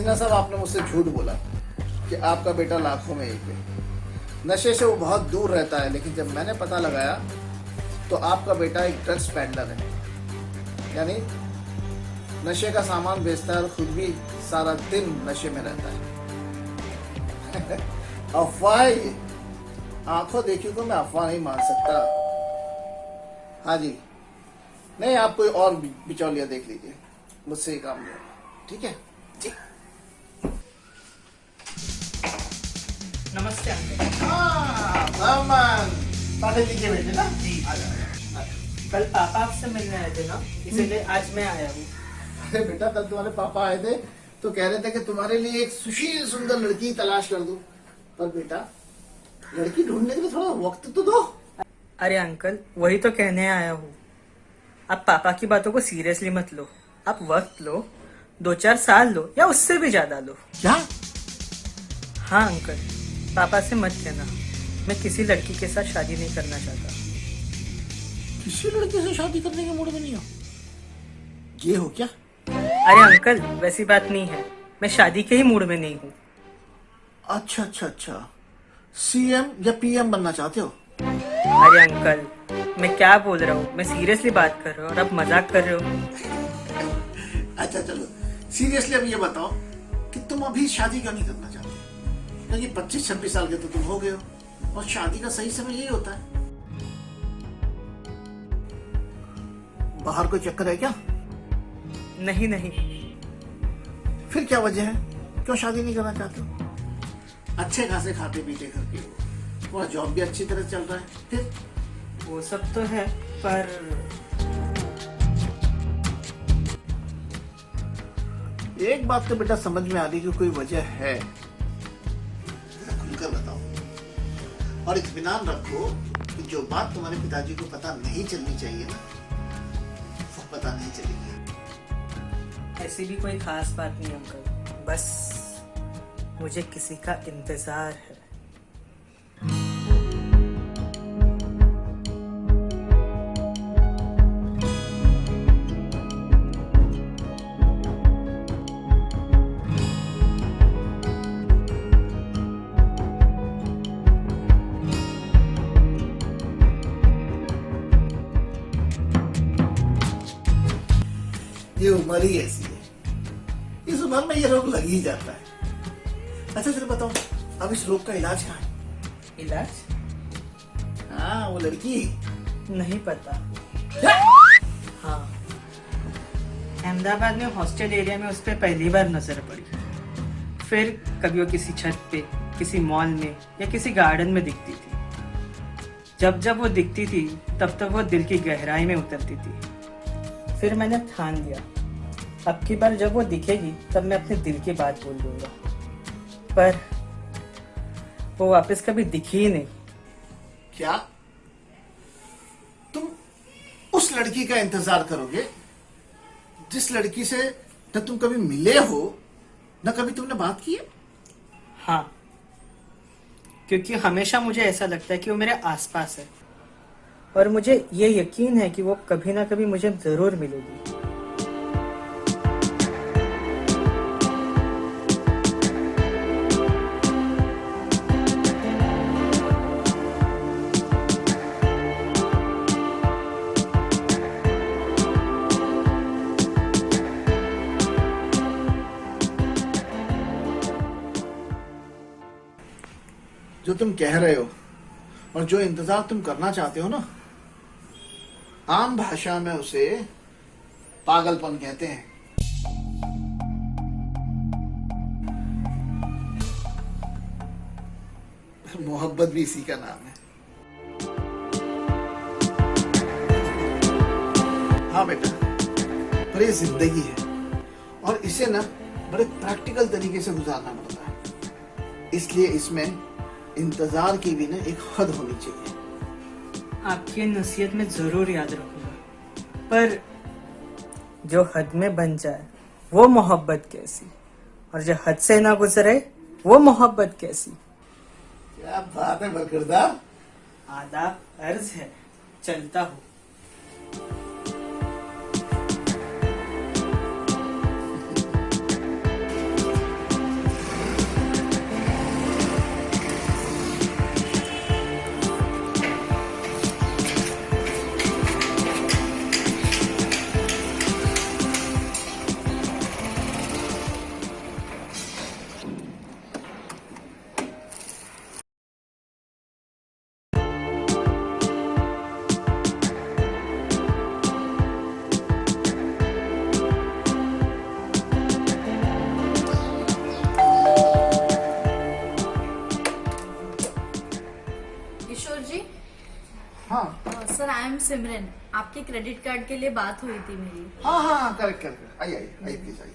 सीना साहब, आपने मुझसे झूठ बोला कि आपका बेटा लाखों में एक है। नशे से वो बहुत दूर रहता है, लेकिन जब मैंने पता लगाया तो आपका बेटा एक ड्रग्स पेडलर है, यानी नशे का सामान बेचता है और खुद भी सारा दिन नशे में रहता है। अफवाह है ये। आंखों देखी को मैं अफवाह नहीं मान सकता। हाँ जी, नहीं, आप कोई और बिचौलिया देख लीजिए, मुझसे ये काम नहीं होगा। ठीक है जी। नमस्ते अंकल। हाँ ब्राह्मण, पानी लीजिए बेटे ना। जी। आ जाओ। कल पापा आपसे मिलने आए थे ना, इसीलिए आज मैं आया हूँ। अरे बेटा, कल तुम्हारे पापा आए थे तो कह रहे थे कि तुम्हारे लिए एक सुशील सुंदर लड़की तलाश कर दूं, पर बेटा लड़की ढूंढने के लिए थोड़ा वक्त तो दो। अरे अंकल, वही तो कहने आया हूँ। आप पापा की बातों को सीरियसली मत लो। आप वक्त लो, 2-4 साल लो या उससे भी ज्यादा लो। क्या? हाँ अंकल, पापा से मत कहना, मैं किसी लड़की के साथ शादी नहीं करना चाहता। किसी लड़की से शादी करने के मूड में नहीं हो? ये हो क्या? अरे अंकल, वैसी बात नहीं है, मैं शादी के ही मूड में नहीं हूँ। अच्छा अच्छा अच्छा, सीएम या पीएम बनना चाहते हो? अरे अंकल, मैं क्या बोल रहा हूँ, मैं सीरियसली बात कर रहा हूँ और आप मजाक कर रहे हो। अच्छा चलो, सीरियसली अब ये बताओ कि तुम अभी शादी क्यों नहीं करना चाहते? क्योंकि 25-26 साल के तो तुम हो गए हो और शादी का सही समय यही होता है। बाहर कोई चक्कर है क्या? नहीं नहीं। फिर क्या वजह है, क्यों शादी नहीं करना चाहते हो? अच्छे खासे खाते पीते घर के हो, तुम्हारा जॉब भी अच्छी तरह चल रहा है, फिर वो सब तो है, पर एक बात तो बेटा समझ में आ रही कि कोई वजह है। खुलकर बताओ और इत्मीनान रखो कि जो बात तुम्हारे पिताजी को पता नहीं चलनी चाहिए ना, वो पता नहीं चलेगी। ऐसी भी कोई खास बात नहीं अंकल, बस मुझे किसी का इंतजार है। ये उम्र ही ऐसी है, इस उम्र में ये रोग लग ही जाता है। अच्छा चलो बताओ, अब इस रोग का इलाज कहाँ है? इलाज? हाँ, वो लड़की नहीं पता। क्या? हाँ, अहमदाबाद में हॉस्टल एरिया में उस पर पहली बार नजर पड़ी। फिर कभी वो किसी छत पे, किसी मॉल में या किसी गार्डन में दिखती थी। जब जब वो दिखती थी तब तब वो दिल की गहराई में उतरती थी। फिर मैंने ठान लिया, अब की बार जब वो दिखेगी तब मैं अपने दिल की बात बोल दूंगा। पर वो वापस कभी दिखी ही नहीं। क्या तुम उस लड़की का इंतजार करोगे जिस लड़की से न तुम कभी मिले हो न कभी तुमने बात की है? हाँ, क्योंकि हमेशा मुझे ऐसा लगता है कि वो मेरे आसपास है और मुझे ये यकीन है कि वो कभी ना कभी मुझे जरूर मिलेगी। जो तुम कह रहे हो और जो इंतजार तुम करना चाहते हो ना, आम भाषा में उसे पागलपन कहते हैं। मोहब्बत भी इसी का नाम है। हाँ बेटा, पर ये जिंदगी है और इसे ना बड़े प्रैक्टिकल तरीके से गुजारना पड़ता है, इसलिए इसमें इंतजार की भी ना एक हद होनी चाहिए। आपकी नसीहत में जरूर याद रखूंगा, पर जो हद में बन जाए वो मोहब्बत कैसी, और जो हद से ना गुजरे वो मोहब्बत कैसी। क्या बात है बरकरदार। आदाब अर्ज है, चलता हूँ। किशोर जी। हाँ सर आई एम सिमरन, आपके क्रेडिट कार्ड के लिए बात हुई थी मेरी। हाँ हाँ हाँ, करेक्ट करेक्ट, आइए आइए आइए प्लीज आइए,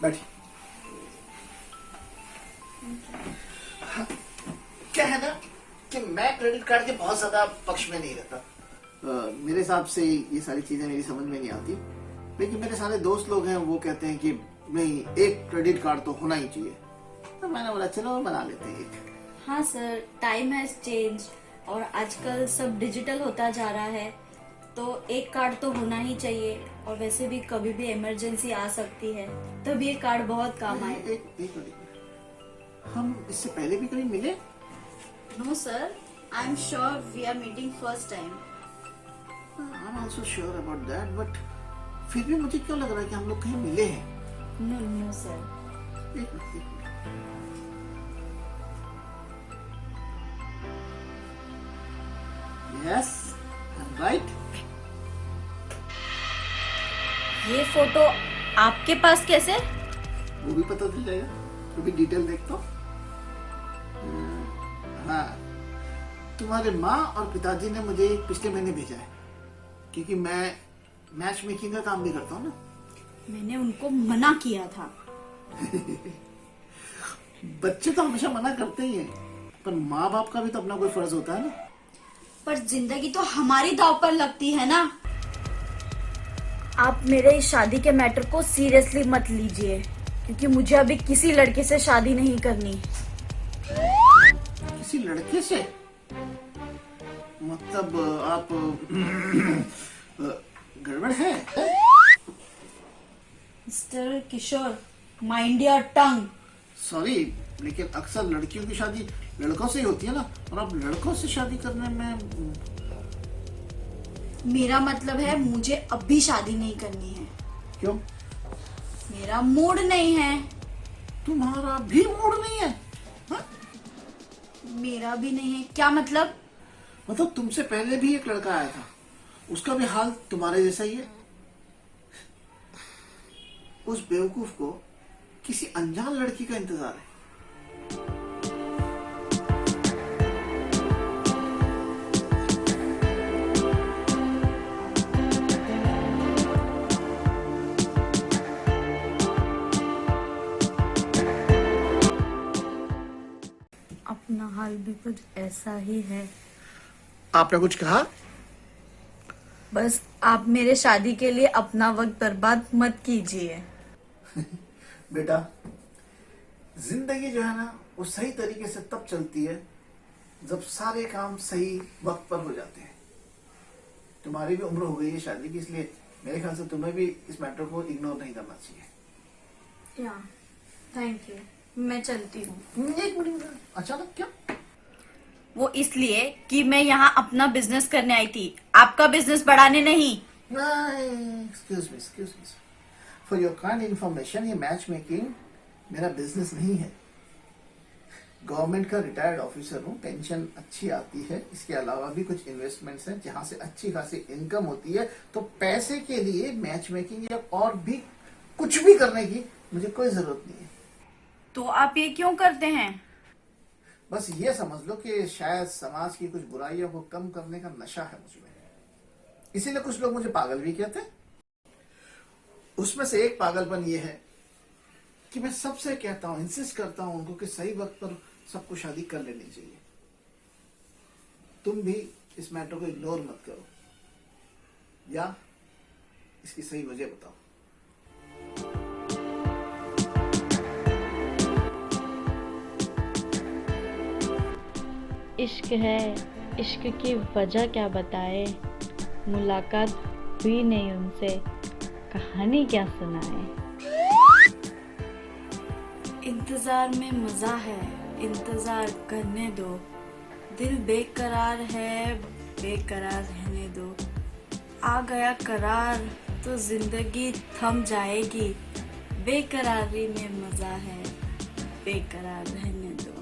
बैठिए। क्या है ना कि मैं क्रेडिट कार्ड के बहुत ज्यादा पक्ष में नहीं रहता। मेरे हिसाब से ये सारी चीजें मेरी समझ में नहीं आती, लेकिन मेरे सारे दोस्त लोग हैं वो कहते हैं कि नहीं, एक क्रेडिट कार्ड तो होना ही चाहिए। तो मैंने बोला चलो बना लेते हैं एक। हाँ सर, टाइम हैज चेंज और आजकल सब डिजिटल होता जा रहा है, तो एक कार्ड तो होना ही चाहिए। और वैसे भी कभी भी इमरजेंसी आ सकती है, तब ये कार्ड बहुत काम आए। एक मिनट, हम इससे पहले भी कभी मिले? No sir, I am sure we are meeting first time. I am also sure about that, but फिर भी मुझे क्यों लग रहा है कि हम लोग कहीं मिले हैं। No no sir. एक मिनट, एक मिनट। Yes, I'm right. ये फोटो आपके पास कैसे? वो भी पता चल जाएगा, तो भी डिटेल देखता हूँ। हाँ, तुम्हारे माँ और पिताजी ने मुझे पिछले महीने भेजा है, क्योंकि मैं मैच मेकिंग का काम भी करता हूँ ना। मैंने उनको मना किया था। बच्चे तो हमेशा मना करते ही हैं, पर माँ बाप का भी तो अपना कोई फर्ज होता है ना। पर जिंदगी तो हमारी दांव पर लगती है ना। आप मेरे इस शादी के मैटर को सीरियसली मत लीजिए, क्योंकि मुझे अभी किसी लड़के से शादी नहीं करनी। किसी लड़के से? मतलब आप गड़बड़ है? Mister Kishore, mind your tongue. Sorry, लेकिन अक्सर लड़कियों की शादी लड़कों से ही होती है ना, और आप लड़कों से शादी करने में। मेरा मतलब है मुझे अभी शादी नहीं करनी है। क्यों? मेरा मूड नहीं है। तुम्हारा भी मूड नहीं है? हा? मेरा भी नहीं है। क्या मतलब? मतलब तुमसे पहले भी एक लड़का आया था, उसका भी हाल तुम्हारे जैसा ही है। उस बेवकूफ को किसी अनजान लड़की का इंतजार है। अपना हाल भी कुछ ऐसा ही है। आपने कुछ कहा? बस आप मेरे शादी के लिए अपना वक्त बर्बाद मत कीजिए। बेटा, जिंदगी जो है ना, वो सही तरीके से तब चलती है जब सारे काम सही वक्त पर हो जाते हैं। तुम्हारी भी उम्र हो गई है शादी की, इसलिए मेरे ख्याल से तुम्हें भी इस मैटर को इग्नोर नहीं करना चाहिए। या थैंक यू, मैं चलती हूँ। एक मिनट, अचानक क्या? वो इसलिए कि मैं यहाँ अपना बिजनेस करने आई थी, आपका बिजनेस बढ़ाने नहीं। Excuse me, for your kind information, ये मैच मेकिंग मेरा बिजनेस नहीं है। गवर्नमेंट का रिटायर्ड ऑफिसर हूँ, पेंशन अच्छी आती है। इसके अलावा भी कुछ इन्वेस्टमेंट्स हैं जहां से अच्छी खासी इनकम होती है। तो पैसे के लिए मैच मेकिंग या और भी कुछ भी करने की मुझे कोई जरूरत नहीं है। तो आप ये क्यों करते हैं? बस ये समझ लो कि शायद समाज की कुछ बुराइयों को कम करने का नशा है मुझमें, इसीलिए कुछ लोग मुझे पागल भी कहते हैं। उसमें से एक पागलपन ये है कि मैं सबसे कहता हूं, इंसिस्ट करता हूं उनको कि सही वक्त पर सबको शादी कर लेनी चाहिए। तुम भी इस मैटर को इग्नोर मत करो, या इसकी सही वजह बताओ। इश्क है, इश्क की वजह क्या बताए, मुलाकात हुई नहीं उनसे, कहानी क्या सुनाए। इंतजार में मजा है, इंतजार करने दो। दिल बेकरार है, बेकरार रहने दो। आ गया करार तो जिंदगी थम जाएगी। बेकरारी में मजा है, बेकरार रहने दो।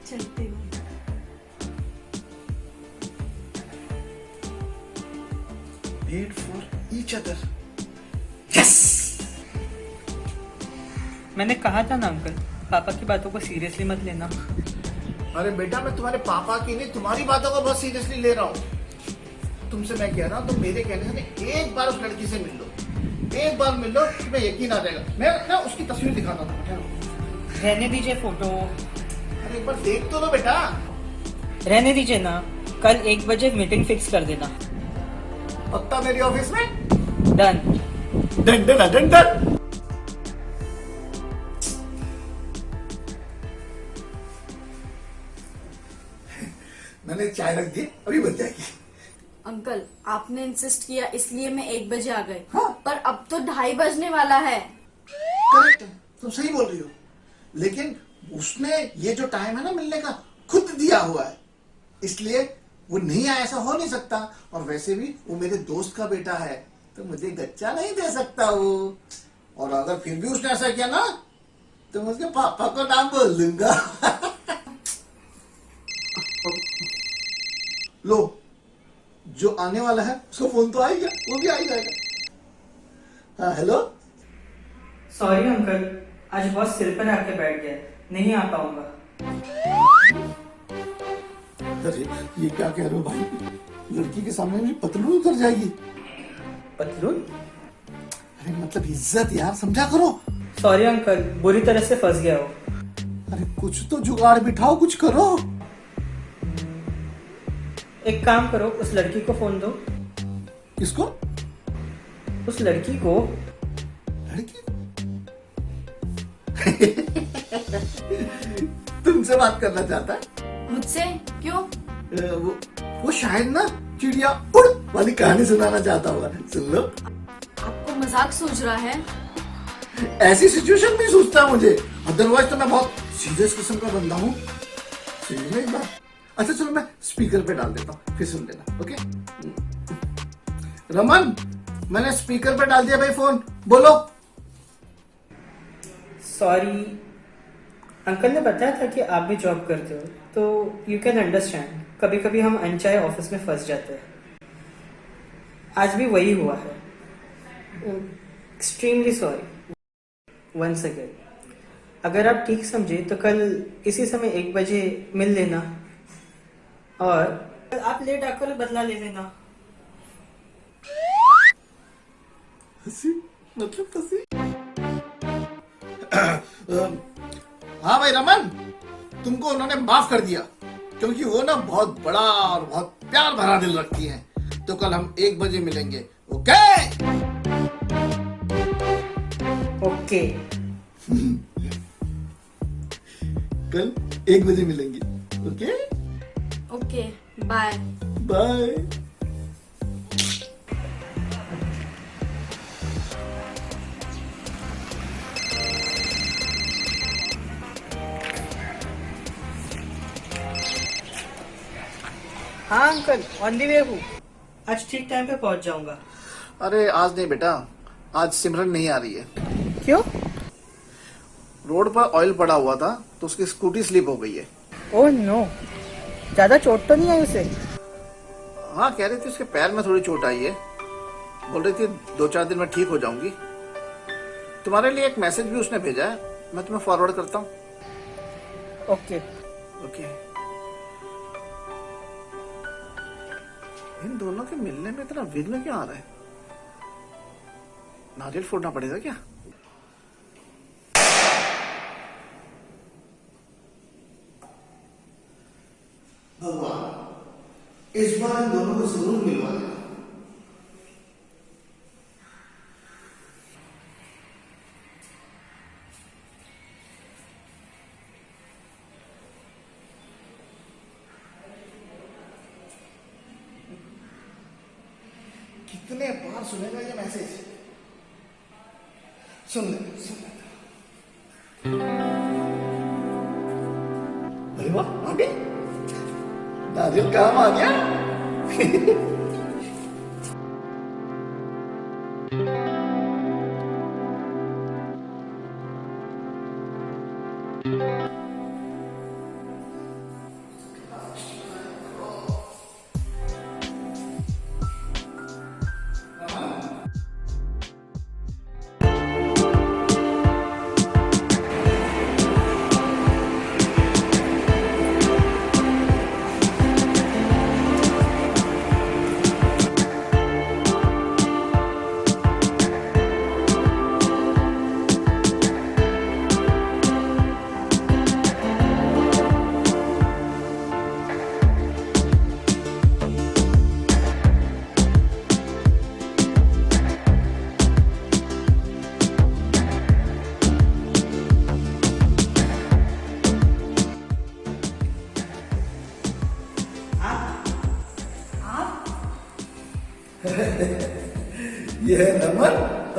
चलती हूँ। Made for each other. Yes! मैंने कहा था ना अंकल, पापा की बातों को सीरियसली मत लेना। अरे बेटा, मैं तुम्हारे पापा की नहीं तुम्हारी बातों को बहुत सीरियसली ले रहा हूँ। तुमसे मैं कह रहा हूँ, तुम मेरे कहने से नहीं, एक बार उस लड़की से मिल लो, एक बार मिल लो, तुम्हें यकीन आ जाएगा। मैं ना उसकी तस्वीर दिखाता हूँ। रहने दीजिए फोटो, अरे एक बार देख तो लो बेटा। रहने दीजिए ना, कल 1 बजे मीटिंग फिक्स कर देना। पक्का मेरी ऑफिस में? Done. Done done done done. मैंने चाय रख दी, अभी बन जाएगी। अंकल, आपने इंसिस्ट किया इसलिए मैं 1 बजे आ गई। हाँ। पर अब तो 2:30 बजने वाला है। करेक्ट है, तुम सही बोल रही हो, लेकिन उसने ये जो टाइम है ना मिलने का, खुद दिया हुआ है, इसलिए वो नहीं आया, ऐसा हो नहीं सकता। और वैसे भी वो मेरे दोस्त का बेटा है, तो मुझे गच्चा नहीं दे सकता वो। और अगर फिर भी उसने ऐसा किया ना, तो मैं उसके पापा को नाम बोल दूंगा। लो, जो आने वाला है उसका फोन तो आ ही गया, वो भी आ ही जाएगा। हाँ हेलो। सॉरी अंकल, आज बॉस सिर पर आके बैठ गया, नहीं आ पाऊंगा। अरे ये क्या कह रहे हो भाई, लड़की के सामने मेरी पतलून उतर जाएगी। पतलून? अरे मतलब इज्जत यार, समझा करो। सॉरी अंकल, बुरी तरह से फंस गया हो। अरे कुछ तो जुगाड़ बिठाओ, कुछ करो। एक काम करो, उस लड़की को फोन दो। किसको? उस लड़की को। लड़की? तुमसे बात करना चाहता है? मुझसे? क्यों? वो शायद ना चिड़िया उड़ वाली कहानी सुनाना चाहता होगा, सुन लो। आपको मजाक सूझ रहा है? ऐसी सिचुएशन में सोचता मुझे, अदरवाइज तो मैं बहुत सीरियस किस्म का बंदा हूँ। सुनिए एक बार। अच्छा चलो, मैं स्पीकर पे डाल देता हूँ, फिर सुन लेना। ओके रमन, मैंने स्पीकर पे डाल दिया भाई, फोन बोलो। सॉरी, अंकल ने बताया था कि आप भी जॉब करते हो, तो यू कैन अंडरस्टैंड, कभी कभी हम अनचाहे ऑफिस में फंस जाते हैं। आज भी वही हुआ है। Extremely sorry once again. अगर आप ठीक समझे तो कल इसी समय 1 बजे मिल लेना, और आप लेट आकर बदला ले लेना। हंसी मतलब हंसी। हाँ भाई रमन, तुमको उन्होंने माफ कर दिया, क्योंकि वो ना बहुत बड़ा और बहुत प्यार भरा दिल रखती हैं। तो कल हम 1 बजे मिलेंगे। Okay okay. कल 1 बजे मिलेंगे। Okay okay, bye. बाय। हाँ अंकल, ऑन दी वे हूँ, आज ठीक टाइम पे पहुंच जाऊंगा। अरे आज नहीं बेटा, आज सिमरन नहीं आ रही है। क्यों? रोड पर ऑयल पड़ा हुआ था, तो उसकी स्कूटी स्लिप हो गई है। ओह नो, ज्यादा चोट तो नहीं आई उसे? हाँ कह रही थी उसके पैर में थोड़ी चोट आई है, बोल रही थी 2-4 दिन में ठीक हो जाऊंगी। तुम्हारे लिए एक मैसेज भी उसने भेजा है, मैं तुम्हें फॉरवर्ड करता हूँ। ओके। ओके। इन दोनों के मिलने में इतना विघ्न क्यों आ रहा है? नारियल फोड़ना पड़ेगा क्या? भगवान, इस बार इन दोनों को जरूर मिलवा देना। कितने बार सुनेगा ये मैसेज? सुन ले। अरे वाह, आ गई। नारियल काम आ गया।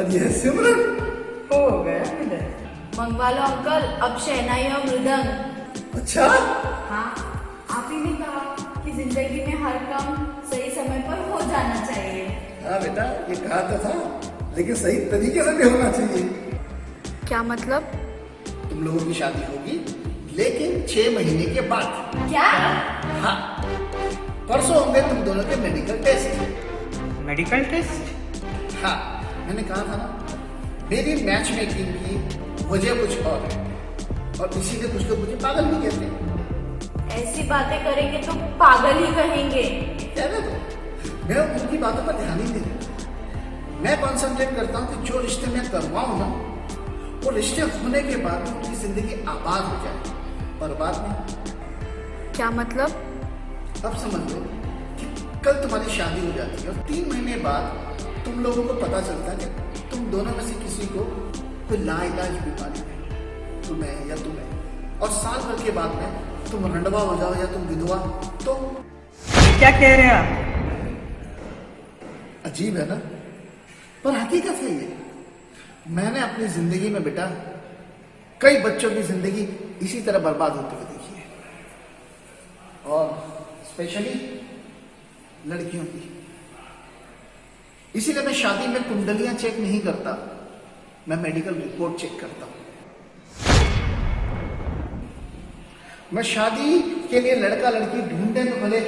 और ये सिमरन। हो गया इधर। मंगवा लो अंकल, अब शहनाई और मृदंग। अच्छा, हाँ, आप ही ने कहा कि जिंदगी में हर काम सही समय पर हो जाना चाहिए। हाँ बेटा, ये कहा तो था, लेकिन सही तरीके से भी होना चाहिए। क्या मतलब? तुम लोगों की शादी होगी, लेकिन 6 महीने के बाद। क्या? हाँ, परसों होंगे तुम दोनों के मेडिकल टेस्ट। Medical test? हाँ, मैंने कहा था ना, मेरी मैच मेकिंग की वजह कुछ और है, और इसीलिए कुछ लोग मुझे पागल भी कहते हैं। ऐसी बातें करेंगे तो पागल ही कहेंगे। क्या ना, तो मैं उनकी बातों पर ध्यान ही नहीं देता। मैं कॉन्सेंट्रेट करता हूँ कि जो रिश्ते मैं करवाऊँ ना, वो रिश्ते होने के बाद उनकी जिंदगी आबाद हो जाए, बर्बाद नहीं। क्या मतलब? अब समझ लो कि कल तुम्हारी शादी हो जाती है और 3 महीने बाद तुम लोगों को पता चलता है कि तुम दोनों में से किसी को कोई लाइलाज बीमारी है, तुम्हें या तुम्हें, और साल भर के बाद में तुम रंडवा हो जाओ या तुम विधवा, तो क्या कह रहे हैं आप? अजीब है ना, पर हकीकत है ये। मैंने अपनी जिंदगी में बेटा कई बच्चों की जिंदगी इसी तरह बर्बाद होती हुई देखी है, और स्पेशली लड़कियों की। इसीलिए मैं शादी में कुंडलियां चेक नहीं करता, मैं मेडिकल रिपोर्ट चेक करता हूं। मैं शादी के लिए लड़का लड़की ढूंढने में भले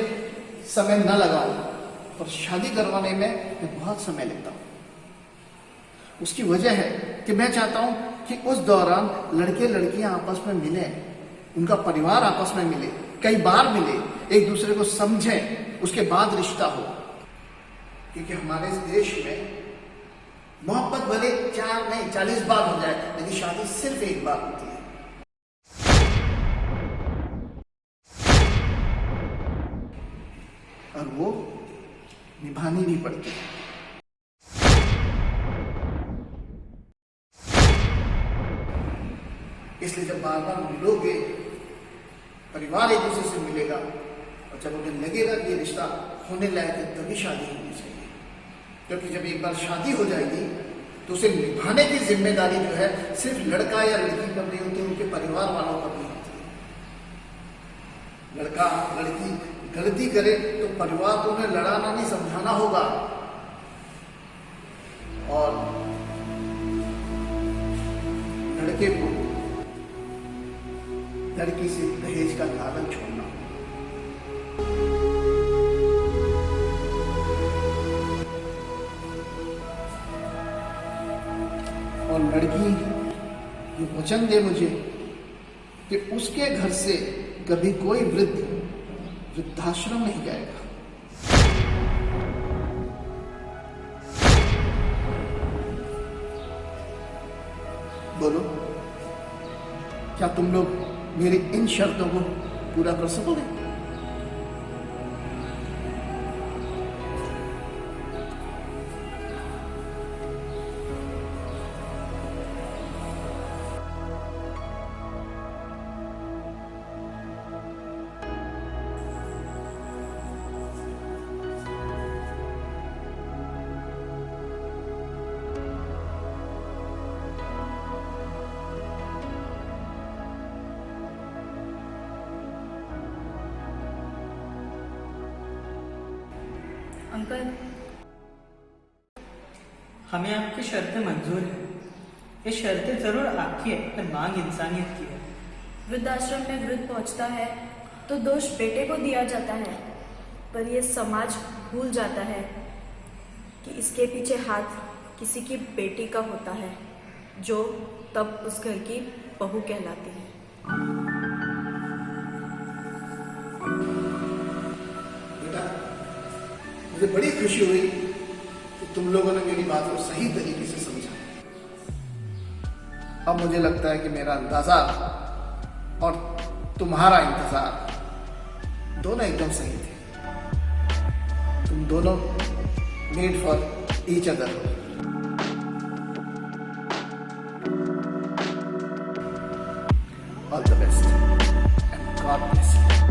समय न लगाऊं, पर शादी करवाने में मैं बहुत समय लेता हूं। उसकी वजह है कि मैं चाहता हूं कि उस दौरान लड़के लड़कियां आपस में मिलें, उनका परिवार आपस में मिले, कई बार मिले, एक दूसरे को समझें, उसके बाद रिश्ता हो। क्योंकि हमारे इस देश में मोहब्बत भले 4 नहीं 40 बार हो जाए, लेकिन शादी सिर्फ एक बार होती है। और वो निभानी भी पड़ती है। इसलिए जब बार बार मिलोगे, परिवार एक दूसरे से मिलेगा, और जब उन्हें लगेगा कि ये रिश्ता होने लायक है, तभी शादी होनी चाहिए। क्योंकि जब एक बार शादी हो जाएगी तो उसे निभाने की जिम्मेदारी जो है सिर्फ लड़का या लड़की पर नहीं होती, उनके परिवार वालों पर नहीं होती। लड़का लड़की गलती करे तो परिवार को उन्हें लड़ाना नहीं, समझाना होगा। और लड़के को लड़की से दहेज का लालच छोड़ना। और लड़की ये वचन दे मुझे कि उसके घर से कभी कोई वृद्धाश्रम नहीं जाएगा। बोलो, क्या तुम लोग मेरी इन शर्तों को पूरा कर सकोगे? अंकल, हमें आपकी शर्तें मंजूर है। ये शर्तें जरूर आपकी है, पर मांग इंसानियत की है। वृद्धाश्रम में वृद्ध पहुंचता है तो दोष बेटे को दिया जाता है, पर यह समाज भूल जाता है कि इसके पीछे हाथ किसी की बेटी का होता है, जो तब उस घर की बहू कहलाती है। बेटा, मुझे बड़ी खुशी हुई कि तुम लोगों ने मेरी बात को सही तरीके से समझा। अब मुझे लगता है कि मेरा अंदाजा और तुम्हारा इंतजार दोनों एकदम सही थे। तुम दोनों मेड फॉर ईच अदर हो। All the best and God bless you.